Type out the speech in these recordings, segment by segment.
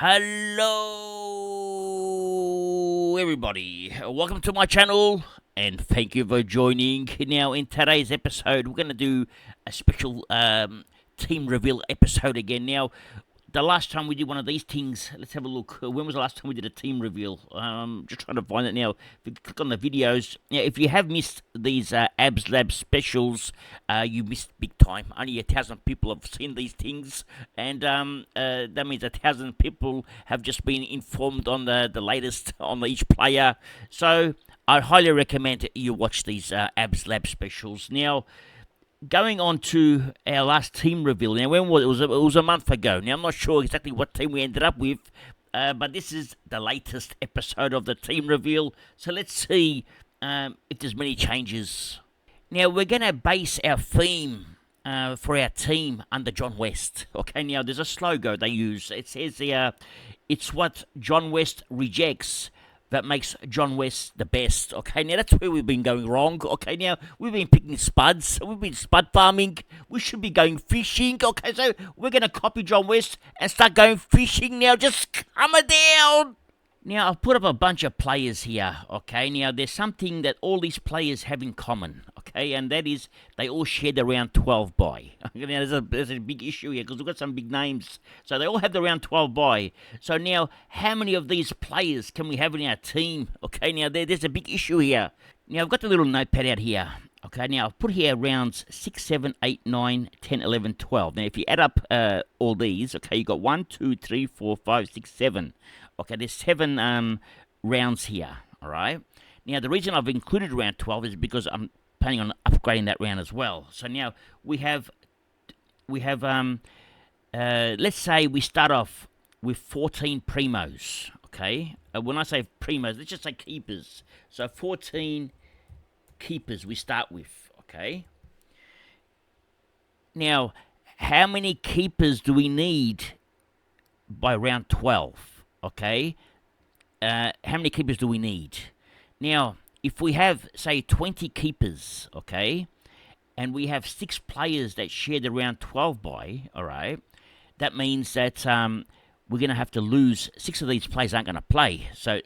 Hello, everybody. Welcome to my channel, and thank you for joining. Now, in today's episode, we're going to do a special team reveal episode again. Now, the last time we did one of these things, let's have a look. When was the last time we did a team reveal? Just trying to find it now. If you click on the videos, now if you have missed these Abs Lab specials, you missed big time. Only 1,000 people have seen these things, and that means 1,000 people have just been informed on the latest on each player. So I highly recommend you watch these Abs Lab specials. Now, going on to our last team reveal. Now, when was it? It was a month ago. Now, I'm not sure exactly what team we ended up with, but this is the latest episode of the team reveal. So let's see if there's many changes. Now, we're going to base our theme for our team under John West. Okay, now there's a slogan they use. It says it's what John West rejects that makes John West the best. Okay, now that's where we've been going wrong. Okay, now we've been picking spuds. We've been spud farming. We should be going fishing. Okay, so we're going to copy John West and start going fishing now. Just calm it down. Now, I've put up a bunch of players here, okay? Now, there's something that all these players have in common, okay? And that is they all share the round 12 bye. Now, there's a big issue here because we've got some big names. So they all have the round 12 bye. So now, how many of these players can we have in our team? Okay, now, there's a big issue here. Now, I've got the little notepad out here. Okay, now I've put here rounds 6, 7, 8, 9, 10, 11, 12. Now, if you add up all these, okay, you've got 1, 2, 3, 4, 5, 6, 7. Okay, there's 7 rounds here, all right? Now, the reason I've included round 12 is because I'm planning on upgrading that round as well. So now we have let's say we start off with 14 primos, okay? When I say primos, let's just say keepers. So 14 keepers we start with, okay? Now, how many keepers do we need by round 12? Okay, how many keepers do we need? Now, if we have, say, 20 keepers, okay, and we have 6 players that share the round 12 bye, all right, that means that we're going to have to lose 6 of these players aren't going to play. So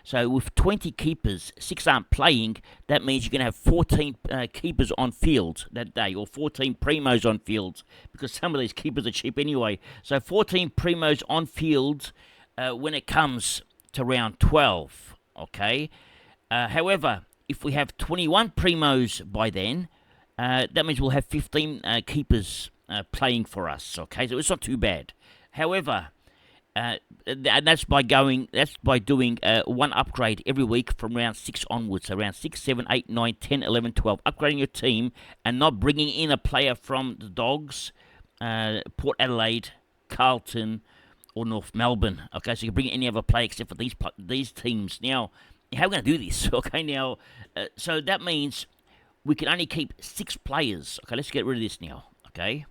so with 20 keepers, 6 aren't playing. That means you're going to have 14 keepers on field that day, or 14 primos on field, because some of these keepers are cheap anyway. So 14 primos on field when it comes to round 12. Okay. However, if we have 21 primos by then, that means we'll have 15 keepers playing for us. Okay, so it's not too bad. However, and that's by doing one upgrade every week from round 6 onwards. So round 6, 7, 8, 9, 10, 11, 12. Upgrading your team and not bringing in a player from the Dogs, Port Adelaide, Carlton, or North Melbourne. Okay, so you can bring in any other player except for these teams. Now, how are we going to do this? Okay, now, so that means we can only keep 6 players. Okay, let's get rid of this now. Okay,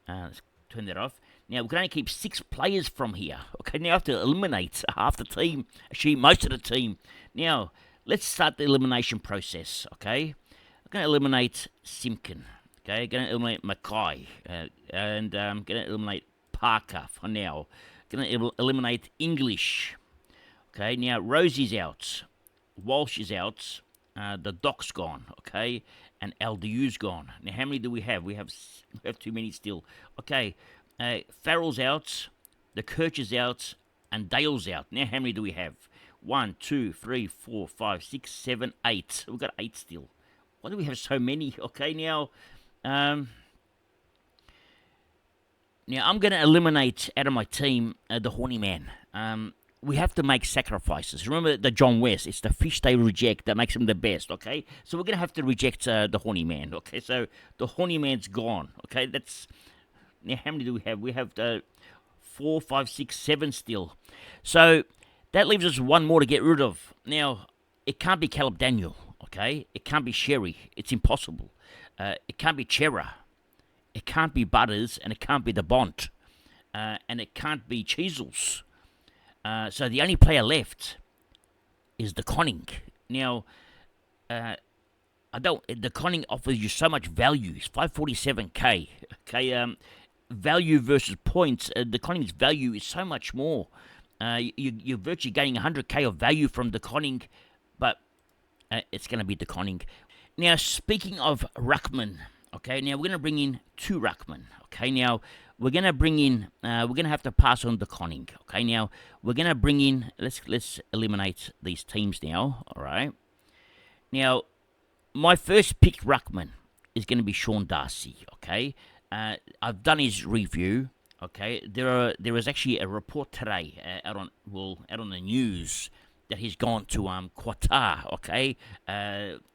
let's turn that off. Now, we can only keep 6 players from here. Okay, now I have to eliminate half the team. Actually, most of the team. Now, let's start the elimination process, okay? I'm going to eliminate Simpkin. Okay, I'm going to eliminate Mackay. And I'm going to eliminate Parker for now. Going to eliminate English. Okay, now Rosie's out. Walsh is out. The Doc's gone, okay? And LDU's gone. Now, how many do we have? We have too many still. Okay, Farrell's out, the Kirch is out, and Dale's out. Now, how many do we have? 1, 2, 3, 4, 5, 6, 7, 8. We've got 8 still. Why do we have so many? Okay, now I'm going to eliminate out of my team the Horny Man. We have to make sacrifices. Remember the John West, it's the fish they reject that makes him the best, okay? So we're going to have to reject the Horny Man, okay? So the Horny Man's gone, okay? That's... Now, how many do we have? We have 4, 5, 6, 7 still. So that leaves us one more to get rid of. Now, it can't be Caleb Daniel, okay? It can't be Sherry. It's impossible. It can't be Chera. It can't be Butters, and it can't be the Bont. And it can't be Cheezels. So the only player left is the Conning. Now, the Conning offers you so much value. It's 547k. Okay, value versus points, De Koning's value is so much more. You're virtually getting 100k of value from De Koning, but it's going to be De Koning. Now, speaking of Ruckman, okay, now we're going to bring in 2 Ruckman. Okay, now we're going to bring in, we're going to have to pass on De Koning. Okay, now we're going to bring in, let's eliminate these teams now. All right. Now, my first pick Ruckman is going to be Sean Darcy. Okay, I've done his review. Okay, there is actually a report today out on the news that he's gone to Qatar. Okay,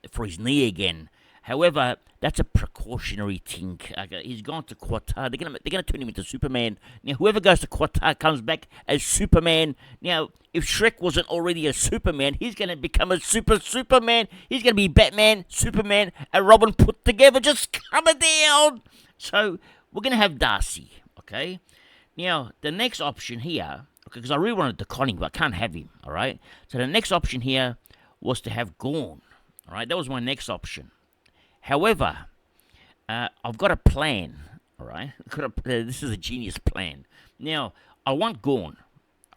for his knee again. However, that's a precautionary thing. Okay, he's gone to Qatar. They're gonna turn him into Superman. Now, whoever goes to Qatar comes back as Superman. Now, if Shrek wasn't already a Superman, he's gonna become a Superman. He's gonna be Batman, Superman, and Robin put together, just coming down. So we're gonna have Darcy. Okay. Now, the next option here, okay, because I really wanted De Koning, but I can't have him. All right. So the next option here was to have Gorn. All right. That was my next option. However, I've got a plan, all right? This is a genius plan. Now, I want Gorn,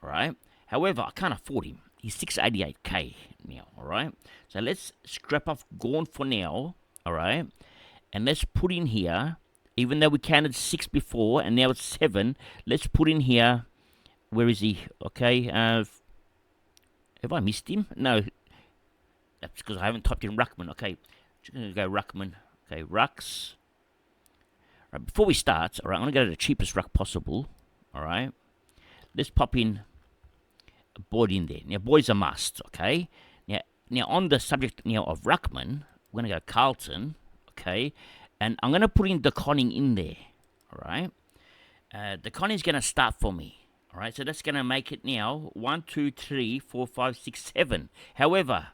all right? However, I can't afford him. He's 688k now, all right? So let's scrap off Gorn for now, all right? And let's put in here, even though we counted 6 before, and now it's 7, let's put in here, where is he? Okay, have I missed him? No, that's because I haven't typed in Ruckman, okay? Just going to go Ruckman. Okay, Rucks. Right, before we start, all right, I'm going to go to the cheapest ruck possible. All right. Let's pop in Boyd in there. Now, Boyd's a must, okay? Now on the subject now of Ruckman, we're going to go Carlton, okay? And I'm going to put in De Koning in there, all right? De Koning's going to start for me, all right? So that's going to make it now 1, 2, 3, 4, 5, 6, 7. However,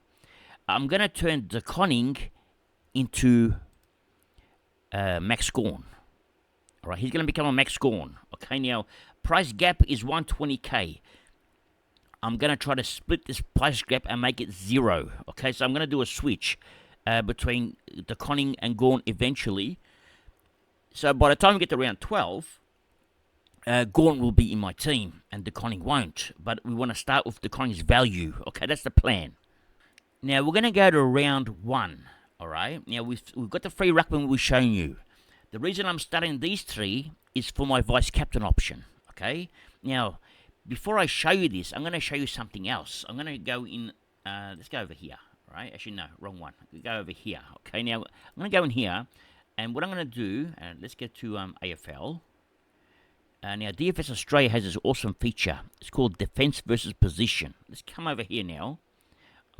I'm going to turn De Koning into Max Gorn. All right, he's going to become a Max Gorn. Okay, now price gap is 120k. I'm going to try to split this price gap and make it 0. Okay, so I'm going to do a switch between De Koning and Gorn eventually. So by the time we get to round 12, Gorn will be in my team and De Koning won't. But we want to start with De Koning's value. Okay, that's the plan. Now we're going to go to round 1. All right. Now, we've got the 3 Ruckman we've shown you. The reason I'm starting these 3 is for my vice-captain option. Okay. Now, before I show you this, I'm going to show you something else. I'm going to go in, let's go over here. All right. Actually, no, wrong one. Go over here. Okay. Now, I'm going to go in here. And what I'm going to do, let's get to AFL. Now, DFS Australia has this awesome feature. It's called Defense versus Position. Let's come over here now.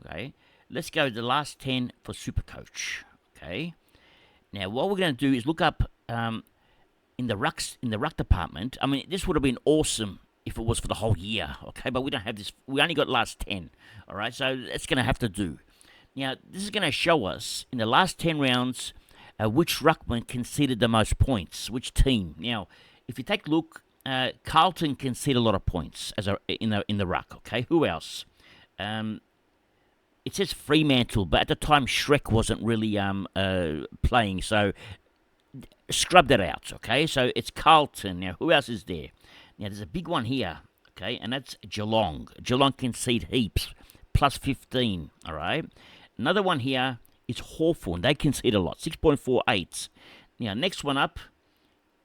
Okay. Let's go to the last 10 for Supercoach. Okay. Now, what we're going to do is look up in the ruck department. I mean, this would have been awesome if it was for the whole year. Okay, but we don't have this. We only got last 10. All right, so that's going to have to do. Now, this is going to show us in the last 10 rounds which ruckman conceded the most points, which team. Now, if you take a look, Carlton conceded a lot of points in the ruck. Okay, who else? It says Fremantle, but at the time Shrek wasn't really playing, so scrub that out, okay? So it's Carlton. Now, who else is there? Now, there's a big one here, okay, and that's Geelong. Geelong concede heaps, plus 15, all right? Another one here is Hawthorn. They concede a lot, 6.48. Now, next one up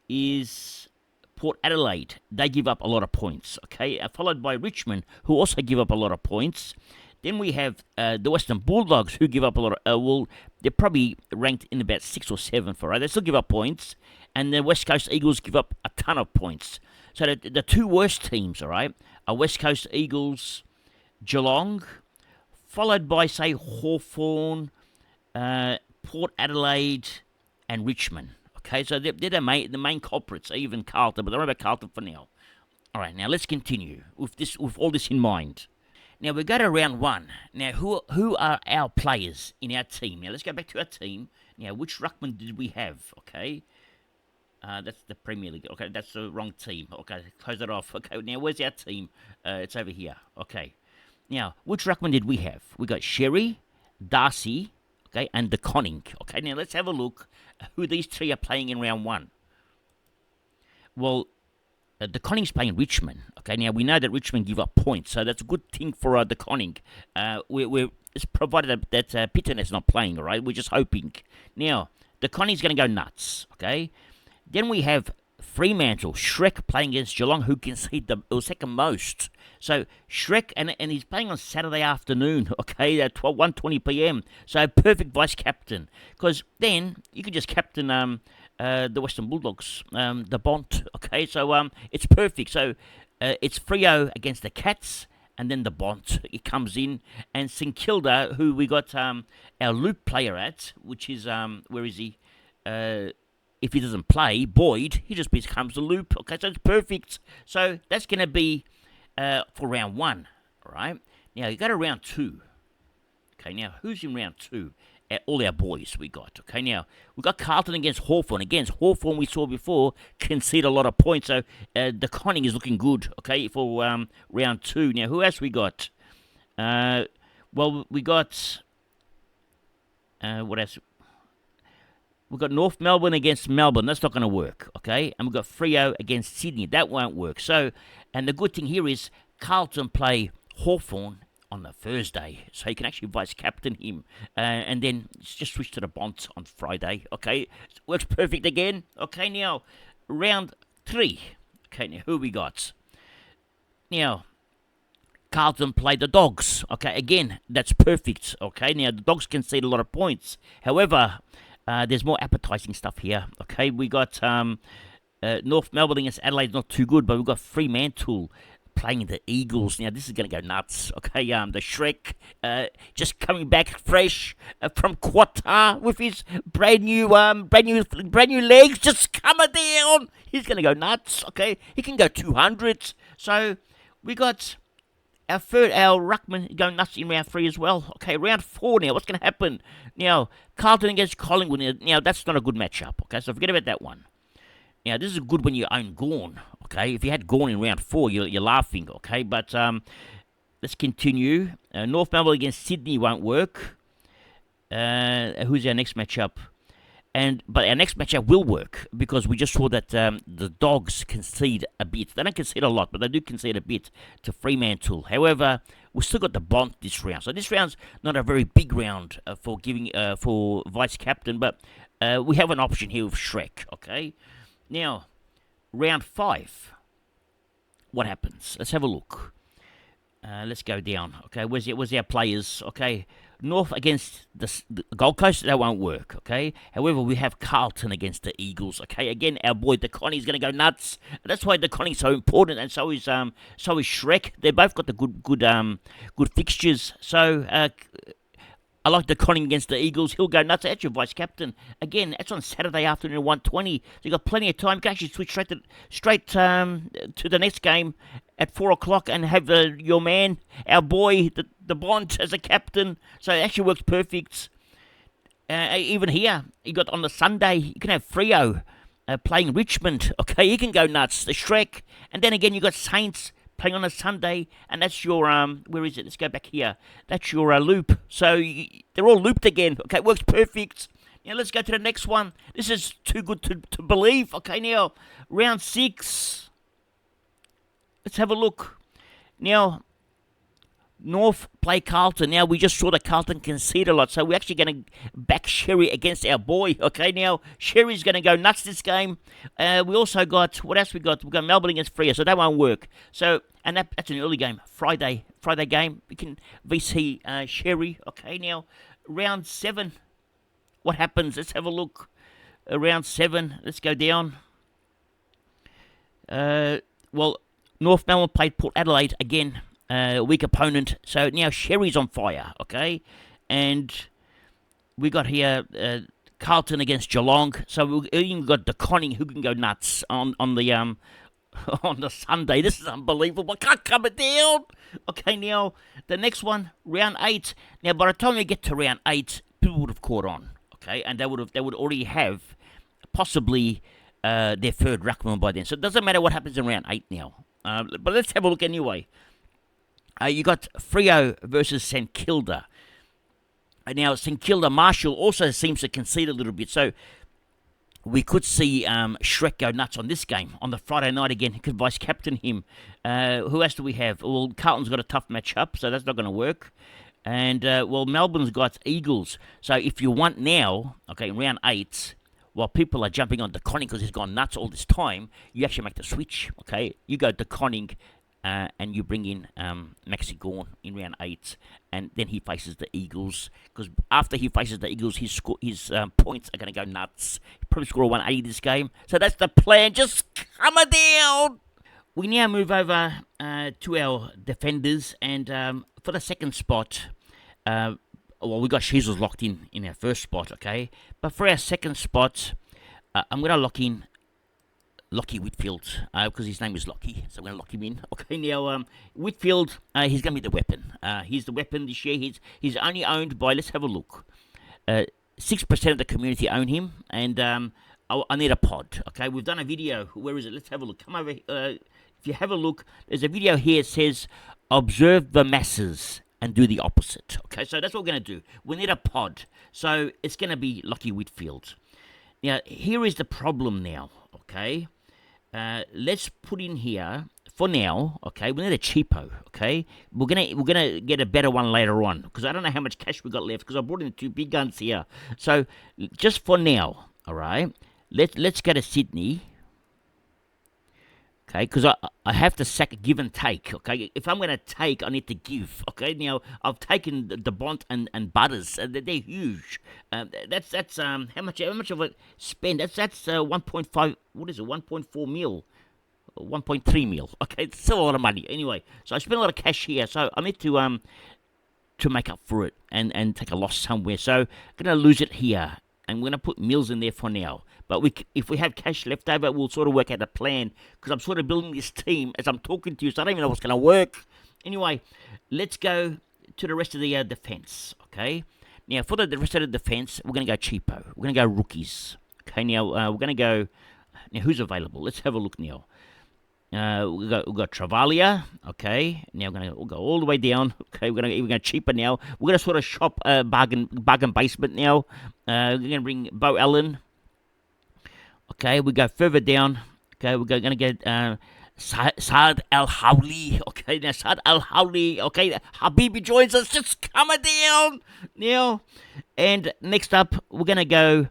is Port Adelaide. They give up a lot of points, okay? Followed by Richmond, who also give up a lot of points. Then we have the Western Bulldogs, who give up a lot of... well, they're probably ranked in about 6 or 7 for, right? They still give up points. And the West Coast Eagles give up a ton of points. So the 2 worst teams, all right, are West Coast Eagles, Geelong, followed by, say, Hawthorn, Port Adelaide, and Richmond. Okay, so they're the main culprits, even Carlton, but don't worry about Carlton for now. All right, now let's continue with all this in mind. Now, we go to round 1. Now, who are our players in our team? Now, let's go back to our team. Now, which ruckman did we have? Okay. That's the Premier League. Okay, that's the wrong team. Okay, close that off. Okay, now, where's our team? It's over here. Okay. Now, which ruckman did we have? We got Sherry, Darcy, okay, and De Koning. Okay, now, let's have a look at who these 3 are playing in round 1. Well, the Conning's playing Richmond. Okay, now we know that Richmond give up points, so that's a good thing for the Conning. It's provided that Pitton is not playing, all right? We're just hoping. Now, the Conning's going to go nuts, okay? Then we have Fremantle, Shrek playing against Geelong, who conceded the second most. So Shrek, and he's playing on Saturday afternoon, okay, at 1:20 p.m. So perfect vice captain, because then you can just captain the Western Bulldogs, the Bont, okay. So it's perfect. So it's Freo against the Cats, and then the Bont it comes in, and St Kilda, who we got our loop player at, which is where is he? If he doesn't play, Boyd, he just becomes the loop. Okay, so it's perfect. So that's going to be for round 1, all right? Now, you go to round 2. Okay, now, who's in round 2? All our boys we got. Okay, now, we got Carlton against Hawthorn. Again, Hawthorn we saw before concede a lot of points, so the Conning is looking good, okay, for round 2. Now, who else we got? Well, we got... what else? We've got North Melbourne against Melbourne. That's not going to work, okay? And we've got Freo against Sydney. That won't work. So, and the good thing here is Carlton play Hawthorn on the Thursday. So you can actually vice-captain him. And then just switch to the Bonds on Friday, okay? It works perfect again. Okay, now, round 3. Okay, now, who we got? Now, Carlton play the Dogs. Okay, again, that's perfect. Okay, now, the Dogs concede a lot of points. However... there's more appetizing stuff here. Okay, we got North Melbourne against Adelaide, not too good, but we've got Fremantle playing the Eagles. Now, this is going to go nuts. Okay, the Shrek just coming back fresh from Qatar with his brand new legs just coming down. He's going to go nuts. Okay, he can go 200. So we got our Ruckman going nuts in round 3 as well. Okay, round 4 now. What's going to happen? Now, Carlton against Collingwood. Now, that's not a good matchup. Okay, so forget about that one. Now, this is good when you own Gawn. Okay, if you had Gawn in round 4, you're laughing. Okay, but let's continue. North Melbourne against Sydney won't work. Who's our next matchup? But our next matchup will work because we just saw that the Dogs concede a bit. They don't concede a lot, but they do concede a bit to Fremantle. However, we've still got the Bont this round. So this round's not a very big round for giving for vice captain, but we have an option here with Shrek. Okay, now round 5. What happens? Let's have a look. Let's go down. Okay, where's our players? Okay. North against the Gold Coast, that won't work, okay? However, we have Carlton against the Eagles, okay? Again, our boy the Connie's going to go nuts. That's why the Connie's so important, and so is Shrek. They both got the good fixtures. So I like the Conning against the Eagles. He'll go nuts. That's your vice captain. Again, that's on Saturday afternoon at 1:20. So you got plenty of time. You can actually switch straight to the next game at 4 o'clock and have your man, our boy, the Bond as a captain. So it actually works perfect. Even here, you got on the Sunday, you can have Freo playing Richmond. Okay, you can go nuts. The Shrek. And then again, you got Saints playing on a Sunday, and that's your, where is it? Let's go back here. That's your loop. So they're all looped again. Okay, it works perfect. Now let's go to the next one. This is too good to believe. Okay, now, round 6. Let's have a look. Now, North play Carlton. Now, we just saw that Carlton concede a lot, so we're actually going to back Sherry against our boy. Okay, now, Sherry's going to go nuts this game. We also got, what else we got? We've got Melbourne against Freo, so that won't work. So, and that's an early game, Friday game. We can VC Sherry. Okay, now, round 7. What happens? Let's have a look. Round 7, let's go down. Well, North Melbourne played Port Adelaide again. Weak opponent. So now Sherry's on fire, okay? And we got here Carlton against Geelong. So we've even got the Conning who can go nuts on the on the Sunday. This is unbelievable. I can't come it down. Okay, now the next one, round 8. Now by the time we get to round 8, people would have caught on, okay? And they would already have possibly their third ruckman by then. So it doesn't matter what happens in round 8 now. But let's have a look anyway. You got Freo versus St Kilda. Now, St Kilda Marshall also seems to concede a little bit. So we could see Shrek go nuts on this game on the Friday night again. He could vice captain him. Who else do we have? Well, Carlton's got a tough match up, so that's not going to work. And well, Melbourne's got Eagles. So if you want now, okay, in round 8, while people are jumping on De Koning because he's gone nuts all this time, you actually make the switch. Okay, you go De Koning. And you bring in Maxi Gorn in round 8, and then he faces the Eagles. Because after he faces the Eagles, his points are going to go nuts. He'll probably score a 180 this game. So that's the plan. Just coming down. We now move over to our defenders, and for the second spot, well, we got Sheasels locked in our first spot, okay? But for our second spot, I'm going to lock in Lockie Whitfield, because his name is Lockie, so I'm going to lock him in. Okay, now, Whitfield, he's going to be the weapon. He's the weapon this year. He's only owned by, let's have a look, 6% of the community own him, and I need a pod. Okay, we've done a video. Where is it? Let's have a look. Come over. If you have a look, there's a video here that says, observe the masses and do the opposite. Okay, so that's what we're going to do. We need a pod. So it's going to be Lockie Whitfield. Now, here is the problem now, okay? Let's put in here for now. Okay, we need a cheapo. Okay, we're gonna get a better one later on because I don't know how much cash we got left because I brought in 2 big guns here. So just for now, all right. Let's go to Sydney. Okay, because I have to give and take. Okay, if I'm gonna take, I need to give. Okay, now I've taken the Bont and Butters. They're huge. That's how much of it spend? That's 1.5. What is it? 1.4 mil. 1.3 mil. Okay, it's still a lot of money. Anyway, so I spent a lot of cash here. So I need to make up for it and take a loss somewhere. So I'm gonna lose it here. I'm going to put Mills in there for now. But if we have cash left over, we'll sort of work out a plan. Because I'm sort of building this team as I'm talking to you, so I don't even know what's going to work. Anyway, let's go to the rest of the defense, okay? Now, for the rest of the defense, we're going to go cheapo. We're going to go rookies. Okay, now, we're going to go... Now, who's available? Let's have a look now. We've got Travalia, okay. Now we'll go all the way down. Okay, we're gonna cheaper now. We're gonna sort of shop bargain basement now. We're gonna bring Bo Allen. Okay, we go further down. Okay, we're gonna get Saad Al Hawli. Okay, now Saad Al Hawli. Okay, Habibi joins us. Just coming down now. And next up, we're gonna go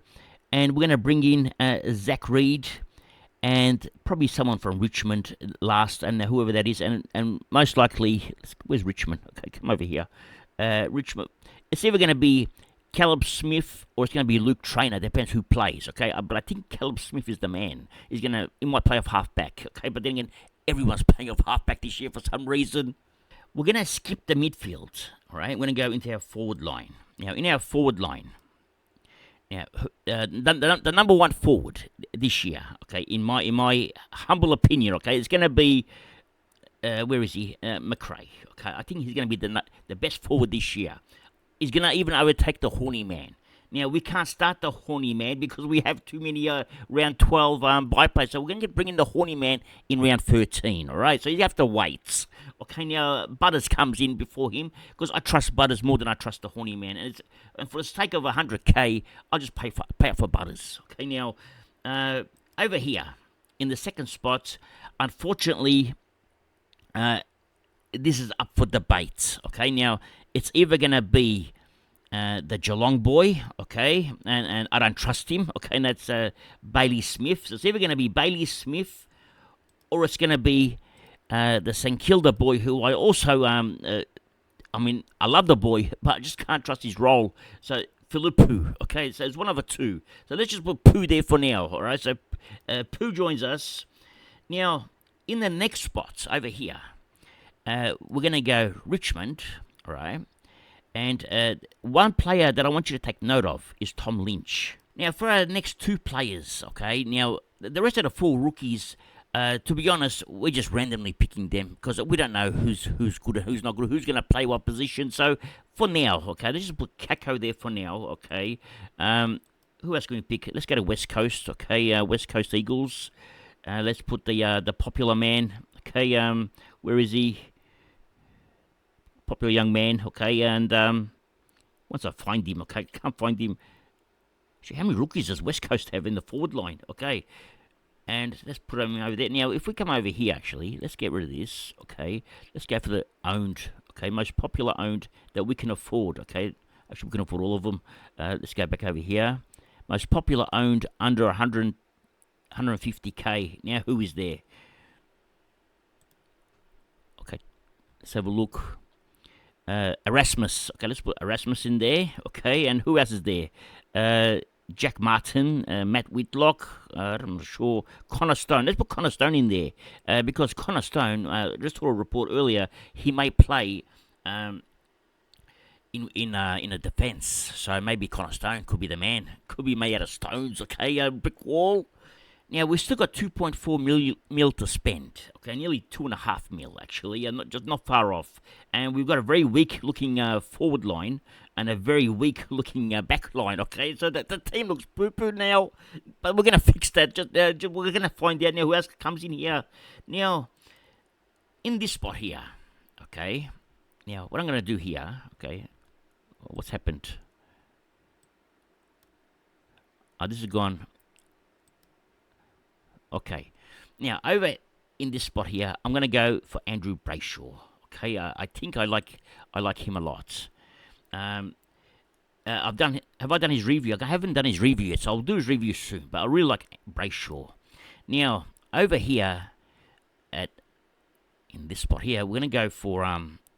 and we're gonna bring in Zach Reed. And probably someone from Richmond last, and whoever that is, and most likely, where's Richmond? Okay, come over here. Richmond. It's either going to be Caleb Smith or it's going to be Luke Trainer. Depends who plays, okay? But I think Caleb Smith is the man. He might play off halfback, okay? But then again, everyone's playing off halfback this year for some reason. We're going to skip the midfield, all right? We're going to go into our forward line. Now, in our forward line, now, the number one forward this year, okay, in my humble opinion, okay, it's going to be, where is he? McRae, okay. I think he's going to be the best forward this year. He's going to even overtake the Horny Man. Now, we can't start the Horny Man because we have too many round 12 byplays, so we're going to bring in the Horny Man in round 13, all right? So you have to wait. Okay, now Butters comes in before him because I trust Butters more than I trust the Horny Man. And for the sake of 100K, I'll just pay up for Butters. Okay, now, over here in the second spot, unfortunately, this is up for debate. Okay, now, it's either going to be the Geelong boy, okay, and I don't trust him, okay, and that's Bailey Smith. So it's either going to be Bailey Smith or it's going to be the St Kilda boy, who I also, I love the boy, but I just can't trust his role. So Philip Pooh, okay, so it's one of the two. So let's just put Pooh there for now, all right? So Pooh joins us. Now, in the next spots over here, we're going to go Richmond, all right? And one player that I want you to take note of is Tom Lynch. Now, for our next 2 players, okay, now, the rest of the 4 rookies, to be honest, we're just randomly picking them because we don't know who's good and who's not good, who's going to play what position. So, for now, okay, let's just put Kako there for now, okay. Who else can we pick? Let's go to West Coast, okay, West Coast Eagles. Let's put the popular man, okay, where is he? Popular young man, okay, and once I find him, okay, can't find him. Actually, how many rookies does West Coast have in the forward line? Okay. And let's put them over there. Now, if we come over here, actually, let's get rid of this. Okay. Let's go for the owned. Okay. Most popular owned that we can afford. Okay. Actually, we can afford all of them. Let's go back over here. Most popular owned under 150k. Now, who is there? Okay. Let's have a look. Erasmus. Okay, let's put Erasmus in there. Okay, and who else is there? Jack Martin, Matt Whitlock, I'm not sure. Connor Stone. Let's put Connor Stone in there because Connor Stone, just saw a report earlier, he may play in a defence. So maybe Connor Stone could be the man. Could be made out of stones. Okay, brick wall. Now, we've still got 2.4 mil to spend. Okay, nearly 2.5 mil, actually. Not far off. And we've got a very weak-looking forward line and a very weak-looking back line, okay? So the team looks poo-poo now. But we're going to fix that. We're going to find out now who else comes in here. Now, in this spot here, okay? Now, what I'm going to do here, okay? What's happened? Oh, this is gone. Okay, now over in this spot here, I'm going to go for Andrew Brayshaw. Okay, I think I like him a lot. Have I done his review? I haven't done his review yet, so I'll do his review soon. But I really like Brayshaw. Now over here in this spot here, we're going to go for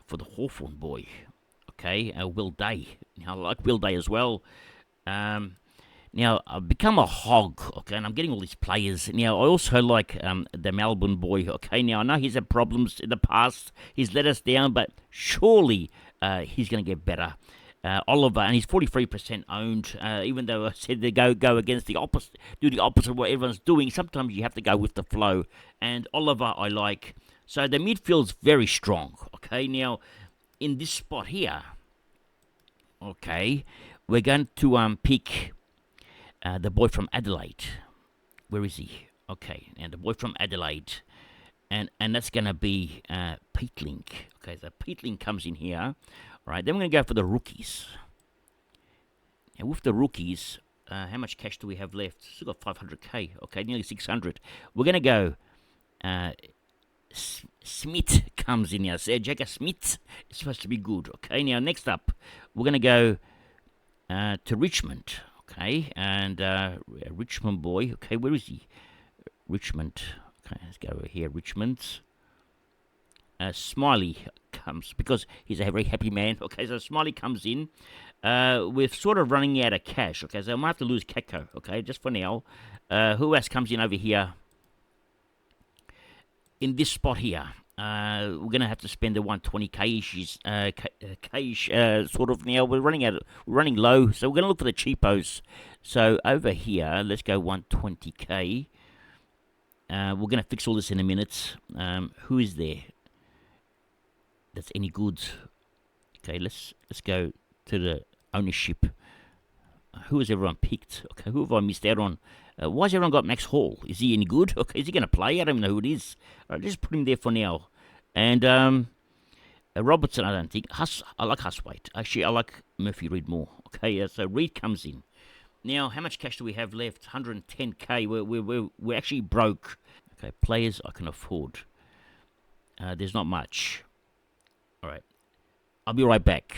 the Hawthorn boy. Okay, Will Day. Now I like Will Day as well. Now, I've become a hog, okay, and I'm getting all these players. Now, I also like the Melbourne boy, okay. Now, I know he's had problems in the past. He's let us down, but surely he's going to get better. Oliver, and he's 43% owned, even though I said to go against the opposite, do the opposite of what everyone's doing. Sometimes you have to go with the flow. And Oliver, I like. So, the midfield's very strong, okay. Now, in this spot here, okay, we're going to pick... the boy from Adelaide. Where is he? Okay, and the boy from Adelaide. And that's going to be Peatling. Okay, so Peatling comes in here. All right, then we're going to go for the rookies. And with the rookies, how much cash do we have left? Still got 500k. Okay, nearly 600. We're going to go... Smith comes in here. So Jagger Smith is supposed to be good. Okay, now next up, we're going to go to Richmond. Okay, and Richmond boy. Okay, where is he? Richmond. Okay, let's go over here. Richmond. Smiley comes because he's a very happy man. Okay, so Smiley comes in. We're sort of running out of cash. Okay, so I might have to lose Keko. Okay, just for now. Who else comes in over here? In this spot here. We're gonna have to spend the 120k-ish, sort of now. We're running low, so we're gonna look for the cheapos. So over here, let's go 120k. We're gonna fix all this in a minute. Who is there that's any good? Okay, let's go to the ownership. Who has everyone picked? Okay, who have I missed out on? Why has everyone got Max Hall? Is he any good? Okay, is he going to play? I don't know who it is. All right, just put him there for now. And Robertson, I don't think. I like Huswaite. Actually, I like Murphy Reid more. Okay, so Reid comes in. Now, how much cash do we have left? 110k. We're actually broke. Okay, players I can afford. There's not much. All right, I'll be right back.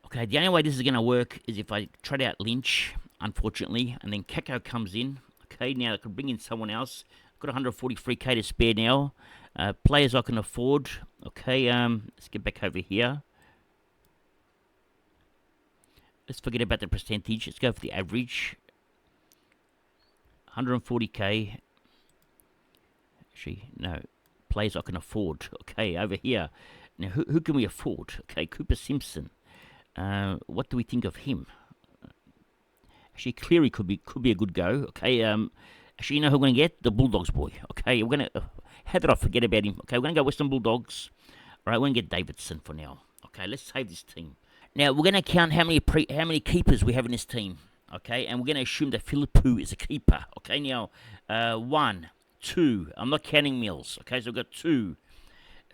Okay, the only way this is going to work is if I trade out Lynch, unfortunately, and then Keko comes in. Okay, now I can bring in someone else. I've got 143k to spare now. Players I can afford. Okay, let's get back over here. Let's forget about the percentage. Let's go for the average. 140k. Actually, no. Players I can afford. Okay, over here. Now, who can we afford? Okay, Cooper Simpson. What do we think of him? Actually, Cleary could be a good go. Okay. Actually, you know who we're gonna get? The Bulldogs boy. Okay. We're gonna. How did I forget about him? Okay. We're gonna go Western Bulldogs. All right. We're gonna get Davidson for now. Okay. Let's save this team. Now we're gonna count how many keepers we have in this team. Okay. And we're gonna assume that Philippou is a keeper. Okay. Now, 1, 2. I'm not counting Mills. Okay. So we've got 2,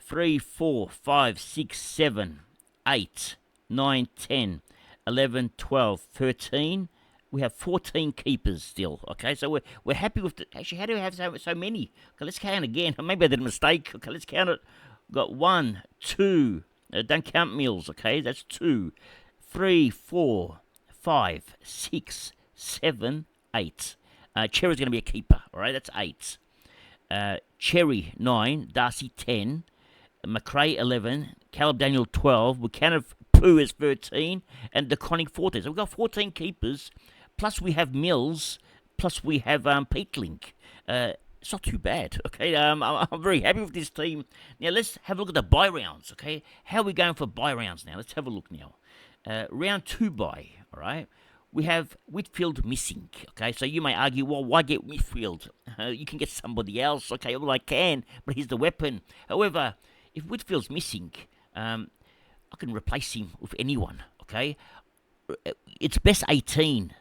3, 4, 5, 6, 7, 8, 9, 10, 11, 12, 13, we have 14 keepers still. Okay, so we're happy with actually. How do we have so many? Okay, let's count again. Maybe I did a mistake. Okay, let's count it. We've got 1, 2. Don't count meals. Okay, that's 2, 3, 4, 5, 6, 7, 8. Cherry's going to be a keeper. All right, that's 8. Cherry 9, Darcy 10, McRae 11, Caleb Daniel 12. We counted Pooh as 13, and DeConning 14. So we've got 14 keepers, plus we have Mills, plus we have Peatling. It's not too bad, okay? I'm very happy with this team. Now let's have a look at the bye rounds, okay? How are we going for bye rounds now? Let's have a look now. Round 2 bye, all right? We have Whitfield missing, okay? So you may argue, well, why get Whitfield? You can get somebody else, okay? Well, I can, but he's the weapon. However, if Whitfield's missing, I can replace him with anyone, okay? It's best 18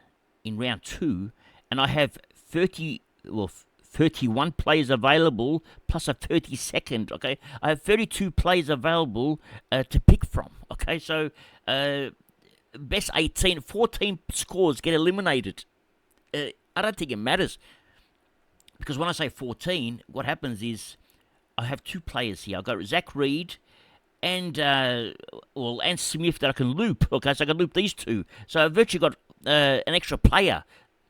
in round 2, and I have 31 players available, plus a 32nd, okay? I have 32 players available to pick from, okay? So, best 18, 14 scores get eliminated. I don't think it matters. Because when I say 14, what happens is I have 2 players here. I've got Zach Reed and Smith that I can loop. Okay, so I can loop these 2. So I've virtually got an extra player.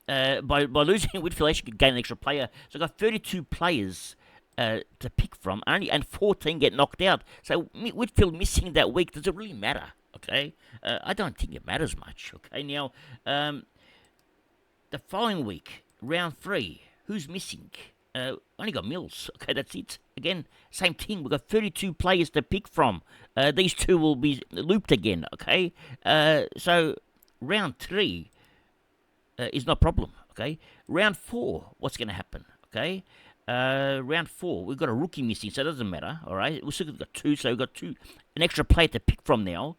By losing Whitfield, I actually could gain an extra player. So I've got 32 players to pick from, and 14 get knocked out. So Whitfield missing that week, does it really matter? Okay, I don't think it matters much. Okay, now the following week, round 3, who's missing? Only got Mills. Okay, that's it. Again, same thing. We've got 32 players to pick from. These 2 will be looped again. Okay, so round 3 is no problem. Okay, round 4, what's going to happen? Okay. Round 4, we've got a rookie missing, so it doesn't matter. All right, we've still got 2, so we've got an extra player to pick from now.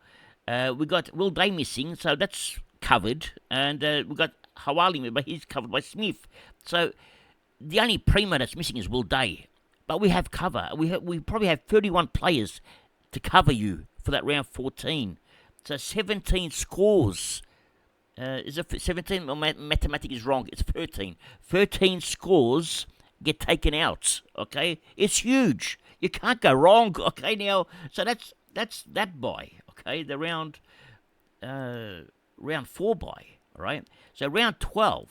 We got Will Day missing, so that's covered, and we got Hawali, but he's covered by Smith. So the only primo that's missing is Will Day, but we have cover. We probably have 31 players to cover you for that round 14. So 17 scores. Is it 17? Well, mathematics is wrong. It's 13. 13 scores get taken out. Okay, it's huge. You can't go wrong. Okay, now so that's that bye. Okay, the round 4 bye. All right. So round 12.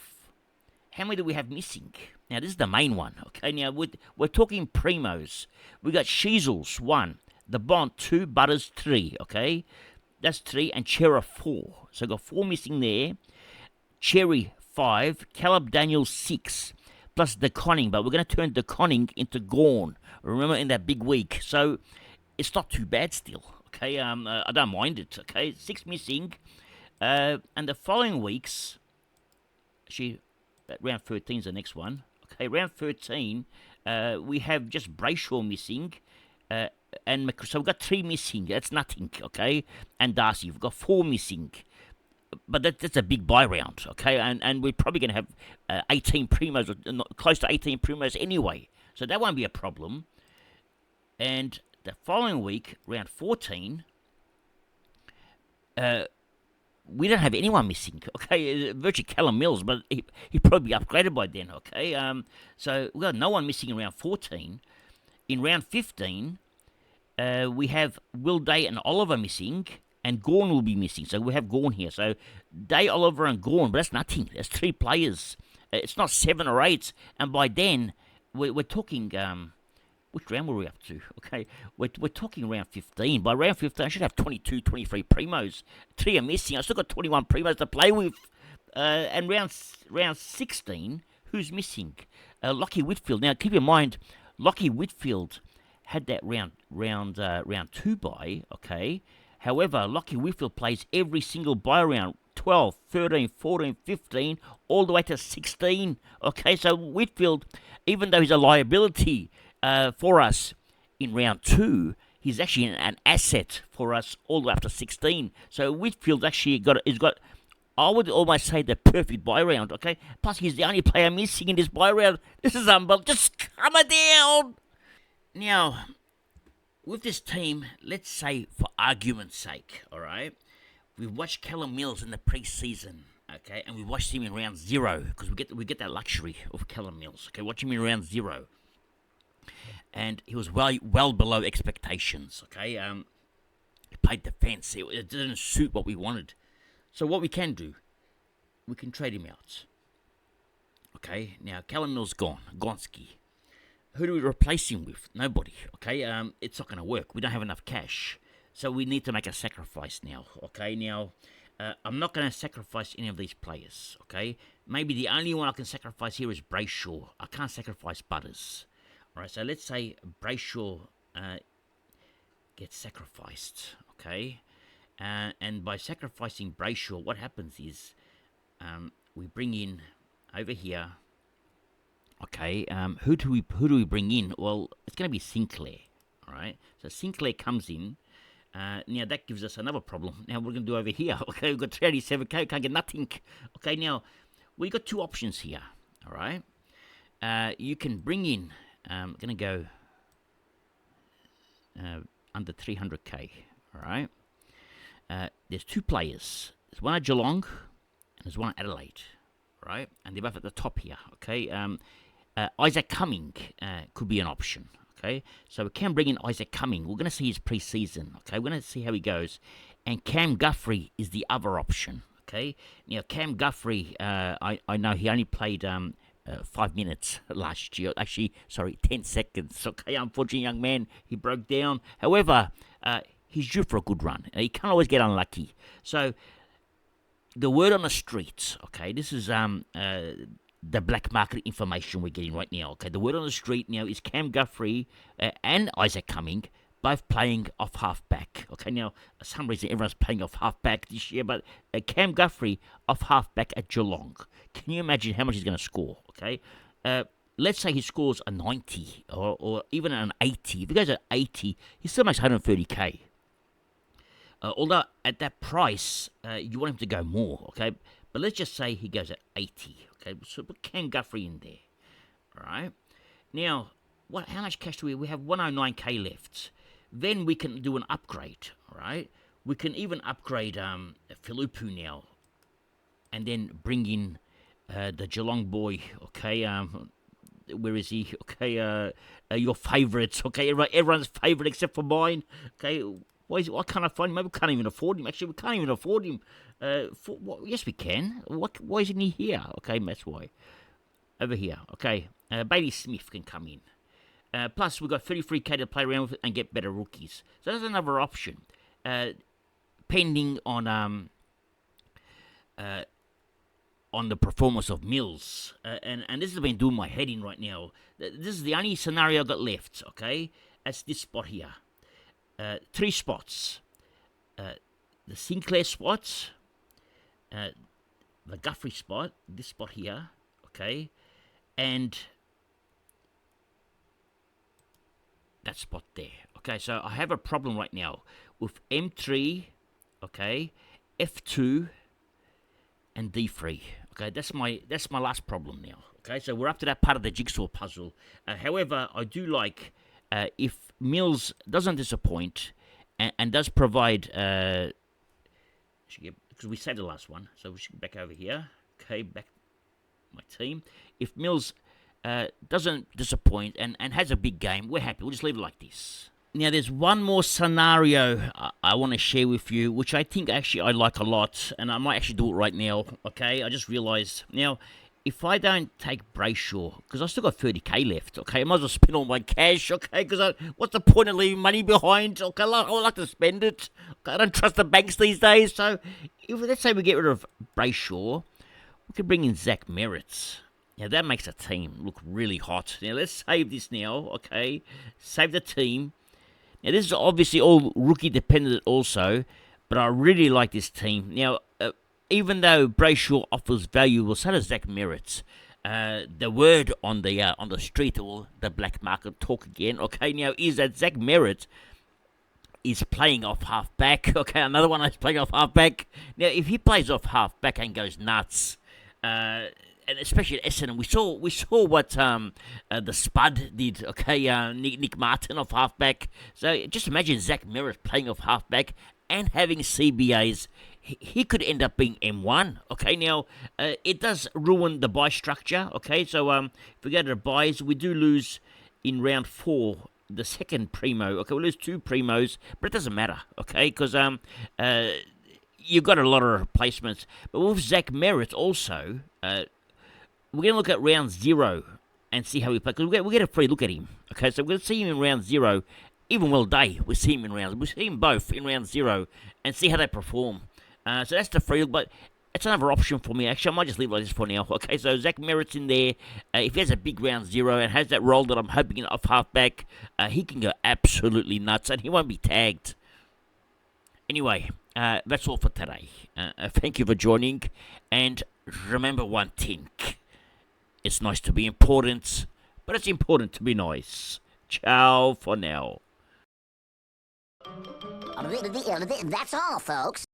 How many do we have missing? Now this is the main one. Okay. Now we're talking primos. We got Sheezels 1, the Bond 2, Butters 3. Okay, that's 3, and Chera 4. So got 4 missing there. Cherry 5, Caleb Daniel 6, plus DeConning. But we're going to turn DeConning into Gorn. Remember in that big week. So it's not too bad still. Okay, I don't mind it. Okay, 6 missing, and the following weeks, actually, round 13 is the next one. Okay, round 13, we have just Brayshaw missing, and so we've got 3 missing. That's nothing. Okay, and Darcy, we've got 4 missing, but that's a big buy round. Okay, and we're probably going to have 18 primos, or close to 18 primos anyway. So that won't be a problem, and the following week, round 14, we don't have anyone missing. Okay, virtually Callum Mills, but he'd probably be upgraded by then. Okay, so we've got no one missing in round 14. In round 15, we have Will Day and Oliver missing, and Gorn will be missing. So we have Gorn here. So Day, Oliver, and Gorn, but that's nothing. That's 3 players. It's not 7 or 8, and by then we're talking. Which round were we up to? Okay, we're talking round 15. By round 15, I should have 22, 23 primos. 3 are missing. I still got 21 primos to play with. And round 16, who's missing? Lockie Whitfield. Now, keep in mind, Lockie Whitfield had that round 2 bye. Okay, however, Lockie Whitfield plays every single bye round. 12, 13, 14, 15, all the way to 16. Okay, so Whitfield, even though he's a liability for us in round 2, he's actually an asset for us all the way up to 16. So Whitfield actually has got, I would almost say, the perfect buy round. Okay, plus he's the only player missing in this buy round. This is unbelievable. Just calm it down. Now, with this team, let's say for argument's sake, all right, we've watched Callum Mills in the preseason. Okay, and we watched him in round 0 because we get that luxury of Callum Mills. Okay, watch him in round 0, and he was well below expectations. Okay, he played defense. It didn't suit what we wanted. So what we can do, we can trade him out. Okay, now Callum Mills gone, Gonski. Who do we replace him with? Nobody. Okay, it's not going to work. We don't have enough cash, so we need to make a sacrifice now. Okay, now I'm not going to sacrifice any of these players. Okay, maybe the only one I can sacrifice here is Brayshaw. I can't sacrifice Butters. All right, so let's say Brayshaw gets sacrificed. Okay, and by sacrificing Brayshaw, what happens is we bring in over here. Okay, who do we bring in? Well, it's going to be Sinclair. All right, so Sinclair comes in. Now that gives us another problem. Now we're going to do over here. Okay, we've got 387k. Can't get nothing. Okay, now we got two options here. All right, you can bring in. I'm going to go under 300k. All right. There's two players. There's one at Geelong and there's one at Adelaide. Right, and they're both at the top here. Okay. Isaac Cumming could be an option. Okay, so we can bring in Isaac Cumming. We're going to see his pre-season. Okay, we're going to see how he goes. And Cam Guthrie is the other option. Okay, now Cam Guthrie, I know he only played 5 minutes last year. Actually, sorry, 10 seconds. Okay, unfortunately, young man, he broke down. However, he's due for a good run. He can't always get unlucky. So the word on the streets. Okay, this is the black market information we're getting right now. Okay, the word on the street now is Cam Guthrie and Isaac Cumming both playing off halfback. Okay, now for some reason everyone's playing off halfback this year, but Cam Guthrie off halfback at Geelong. Can you imagine how much he's going to score? Okay, let's say he scores a 90 or even an 80. If he goes at 80, he still makes 130k. Although at that price, you want him to go more. Okay, but let's just say he goes at 80. Okay, so put Cam Guthrie in there. All right. Now, how much cash do we? We have 109k left. Then we can do an upgrade. All right. We can even upgrade Philippou now, and then bring in the Geelong boy. Okay. Where is he? Okay. Your favourites. Okay. Everyone's favourite except for mine. Okay. Why can't I find him? Maybe we can't even afford him. Actually, we can't even afford him. Yes, we can. Why isn't he here? Okay, that's why. Over here. Okay, Bailey Smith can come in. Plus, we've got 33k to play around with and get better rookies. So that's another option. Pending on the performance of Mills. And this has been doing my head in right now. This is the only scenario I've got left. Okay, that's this spot here. 3 spots. The Sinclair spot, the Guthrie spot, this spot here, okay, and that spot there. Okay, so I have a problem right now with M3, okay, F2, and D3. Okay, that's my last problem now. Okay, so we're up to that part of the jigsaw puzzle. However, I do like if Mills doesn't disappoint and does provide, because we said the last one, so we should get back over here. Okay, back my team. If Mills doesn't disappoint and has a big game, we're happy. We'll just leave it like this. Now, there's one more scenario I want to share with you, which I think actually I like a lot, and I might actually do it right now. Okay, I just realized now. If I don't take Brayshaw, because I still got 30k left, okay, I might as well spend all my cash, okay, because what's the point of leaving money behind? Okay, I like to spend it. Okay, I don't trust the banks these days, so let's say we get rid of Brayshaw, we could bring in Zach Merritt. Now, that makes a team look really hot. Now, let's save this now, okay, save the team. Now, this is obviously all rookie dependent also, but I really like this team. Now, even though Brayshaw offers value, well, so does Zach Merritt. The word on the street, or the black market talk again, okay, now is that Zach Merritt is playing off halfback. Okay, another one is playing off halfback. Now, if he plays off halfback and goes nuts, and especially at Essendon, we saw what the Spud did. Okay, Nick Martin off halfback. So just imagine Zach Merritt playing off halfback and having CBAs he could end up being M1. Okay, now it does ruin the buy structure. Okay, so if we go to the buys, we do lose in round 4 the second primo. Okay, we lose 2 primos, but it doesn't matter. Okay, because you've got a lot of replacements. But with Zach Merritt also, we're going to look at round 0 and see how he plays. Because we get a free look at him. Okay, so we're going to see him in round 0. Even Will Day, we see him in round. We see him both in round 0 and see how they perform. So that's the free look, but it's another option for me. Actually, I might just leave it like this for now. Okay, so Zach Merritt's in there. If he has a big round 0 and has that role that I'm hoping off halfback, he can go absolutely nuts and he won't be tagged. Anyway, that's all for today. Thank you for joining, and remember one thing. It's nice to be important, but it's important to be nice. Ciao for now. That's all, folks.